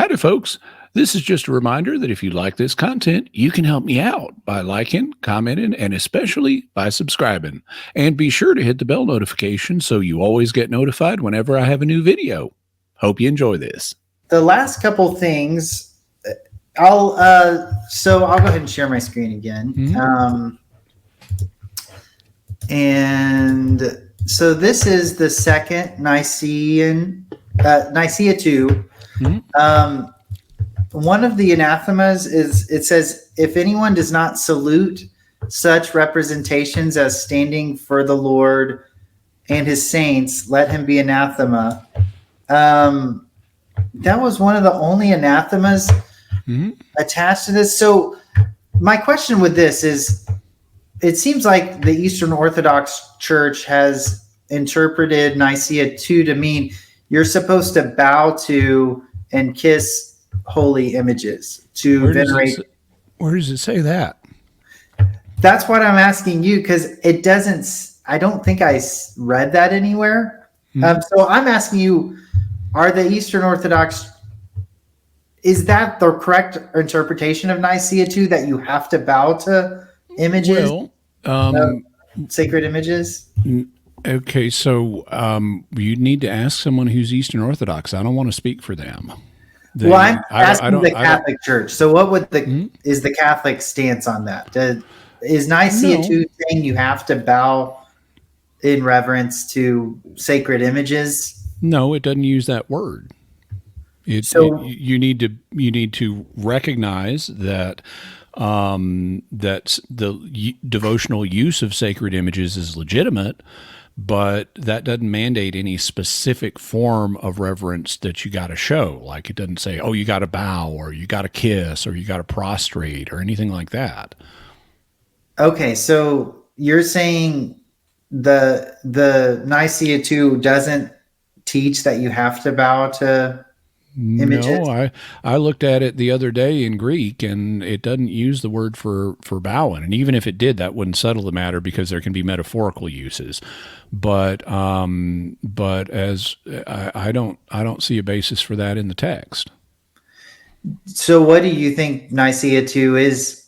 Howdy, folks. This is just a reminder that if you like this content, you can help me out by liking, commenting, and especially by subscribing. And be sure to hit the bell notification so you always get notified whenever I have a new video. Hope you enjoy this. The last couple things, I'll go ahead and share my screen again. Mm-hmm. And so this is the second Nicaea 2. Mm-hmm. One of the anathemas it says, if anyone does not salute such representations as standing for the Lord and his saints, let him be anathema. That was one of the only anathemas attached to this. So my question with this is, it seems like the Eastern Orthodox Church has interpreted Nicaea 2 to mean you're supposed to bow to and kiss holy images, to venerate. Where does it say that? That's what I'm asking you, because it doesn't. I don't think I read that anywhere. So I'm asking you, are the Eastern Orthodox, is that the correct interpretation of Nicaea 2, that you have to bow to images, sacred images? Okay, so you need to ask someone who's Eastern Orthodox. I don't want to speak for them. I'm asking the Catholic Church. So what would is the Catholic stance on that? Is Nicaea 2 saying you have to bow in reverence to sacred images? No, it doesn't use that word. You need to recognize that that the devotional use of sacred images is legitimate, but that doesn't mandate any specific form of reverence that you got to show. Like, it doesn't say, oh, you got to bow, or you got to kiss, or you got to prostrate, or anything like that. Okay, so you're saying the Nicaea 2 doesn't teach that you have to bow to images? No, I looked at it the other day in Greek, and it doesn't use the word for bowing. And even if it did, that wouldn't settle the matter, because there can be metaphorical uses. But as I don't see a basis for that in the text. So what do you think Nicaea 2 is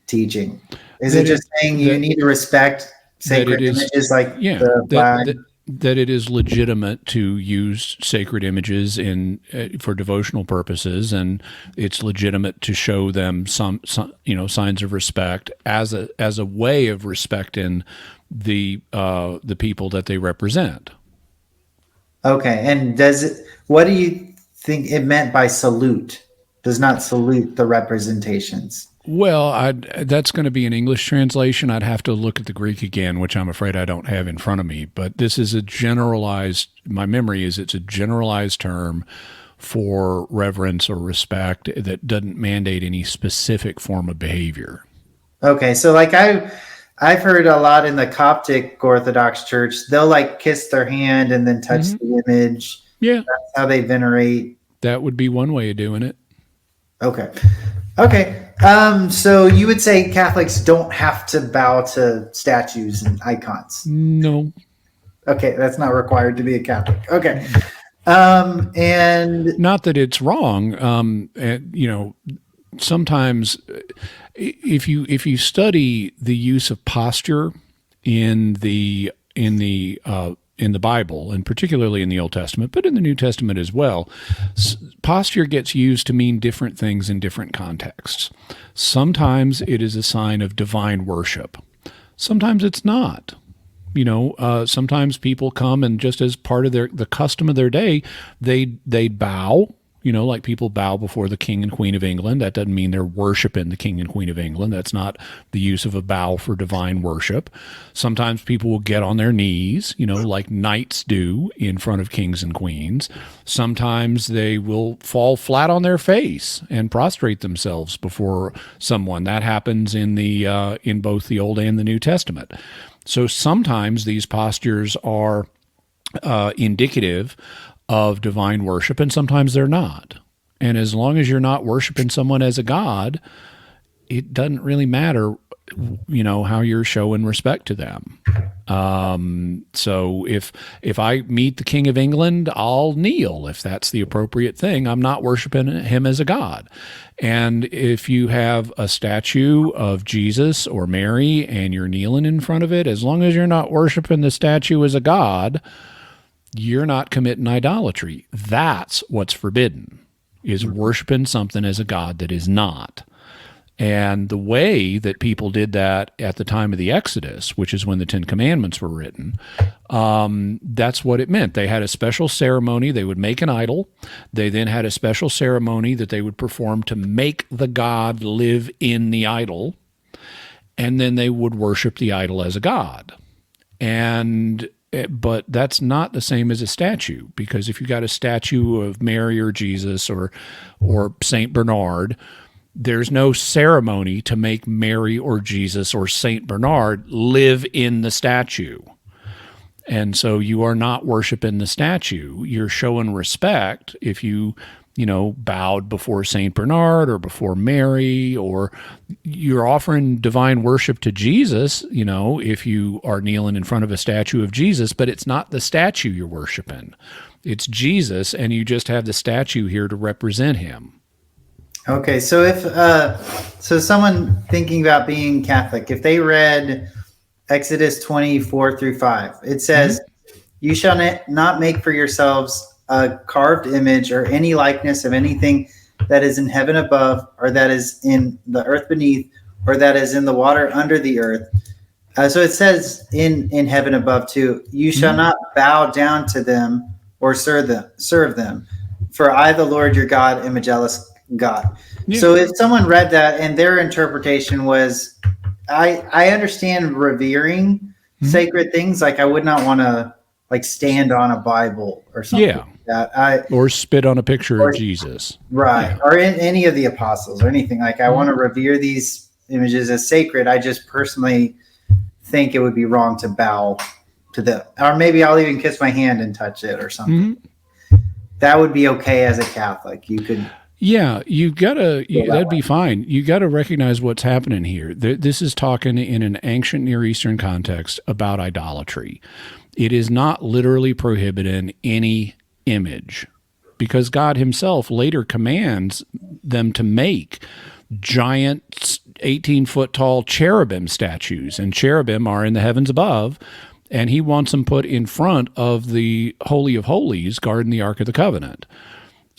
teaching? Is it just saying you need to respect sacred images, like the flag? That it is legitimate to use sacred images for devotional purposes, and it's legitimate to show them some signs of respect as a way of respecting the people that they represent. Okay, and what do you think it meant by salute? Does not salute the representations. Well, that's going to be an English translation. I'd have to look at the Greek again, which I'm afraid I don't have in front of me. But this is my memory is it's a generalized term for reverence or respect that doesn't mandate any specific form of behavior. Okay, so like I've heard a lot in the Coptic Orthodox Church, they'll like kiss their hand and then touch the image. Yeah. That's how they venerate. That would be one way of doing it. Okay. So you would say Catholics don't have to bow to statues and icons? No. Okay, that's not required to be a Catholic. Okay. And not that it's wrong. Sometimes if you study the use of posture in the Bible, and particularly in the Old Testament, but in the New Testament as well, posture gets used to mean different things in different contexts. Sometimes it is a sign of divine worship. Sometimes it's not. Sometimes people come and just as part of the custom of their day, they bow. Like people bow before the King and Queen of England. That doesn't mean they're worshiping the King and Queen of England. That's not the use of a bow for divine worship. Sometimes people will get on their knees, like knights do in front of kings and queens. Sometimes they will fall flat on their face and prostrate themselves before someone. That happens in both the Old and the New Testament. So sometimes these postures are indicative of divine worship, and sometimes they're not. And as long as you're not worshiping someone as a god, it doesn't really matter, how you're showing respect to them. So if I meet the King of England, I'll kneel if that's the appropriate thing. I'm not worshiping him as a god. And if you have a statue of Jesus or Mary and you're kneeling in front of it, as long as you're not worshiping the statue as a god, you're not committing idolatry. That's what's forbidden, is worshiping something as a god that is not. And the way that people did that at the time of the Exodus, which is when the Ten Commandments were written, that's what it meant. They had a special ceremony. They would make an idol. They then had a special ceremony that they would perform to make the god live in the idol. And then they would worship the idol as a god. But that's not the same as a statue, because if you got a statue of Mary or Jesus or Saint Bernard, there's no ceremony to make Mary or Jesus or Saint Bernard live in the statue. And so you are not worshiping the statue. You're showing respect if you bowed before Saint Bernard or before Mary, or you're offering divine worship to Jesus, if you are kneeling in front of a statue of Jesus, but it's not the statue you're worshiping. It's Jesus, and you just have the statue here to represent him. Okay, so if someone thinking about being Catholic, if they read Exodus 24-5, it says, "You shall not make for yourselves a carved image or any likeness of anything that is in heaven above, or that is in the earth beneath, or that is in the water under the earth." So it says in heaven above too, "You shall not bow down to them or serve them. For I, the Lord your God, am a jealous God." Yeah. So if someone read that and their interpretation was, I understand revering sacred things. Like I would not want to stand on a Bible or something. Yeah. Like that. Or spit on a picture of Jesus. Right. Yeah. Or in any of the apostles or anything. Like I want to revere these images as sacred. I just personally think it would be wrong to bow to them. Or maybe I'll even kiss my hand and touch it or something. That would be okay as a Catholic. You could... Yeah, that'd be fine. You got to recognize what's happening here. This is talking in an ancient Near Eastern context about idolatry. It is not literally prohibiting any image, because God himself later commands them to make giant 18-foot tall cherubim statues, and cherubim are in the heavens above, and he wants them put in front of the Holy of Holies guarding the Ark of the Covenant.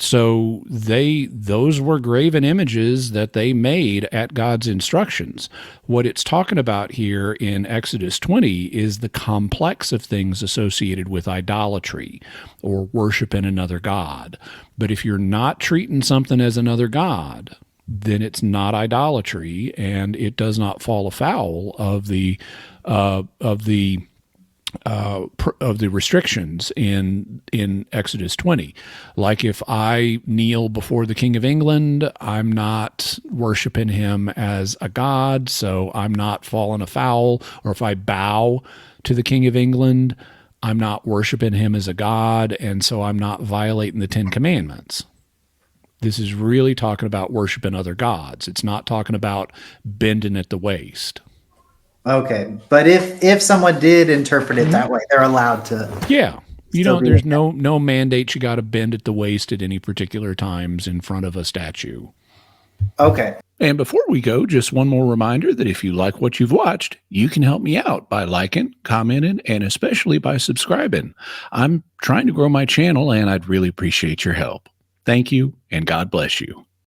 So those were graven images that they made at God's instructions. What it's talking about here in Exodus 20 is the complex of things associated with idolatry or worshiping another god. But if you're not treating something as another god, then it's not idolatry, and it does not fall afoul of the restrictions in Exodus 20. Like if I kneel before the King of England, I'm not worshiping him as a god, so I'm not falling afoul. Or if I bow to the King of England, I'm not worshiping him as a god, and so I'm not violating the Ten Commandments. This is really talking about worshiping other gods. It's not talking about bending at the waist. Okay, but if someone did interpret it that way, they're allowed to. Yeah, there's no mandate you got to bend at the waist at any particular times in front of a statue. Okay. And before we go, just one more reminder that if you like what you've watched, you can help me out by liking, commenting, and especially by subscribing. I'm trying to grow my channel, and I'd really appreciate your help. Thank you, and God bless you.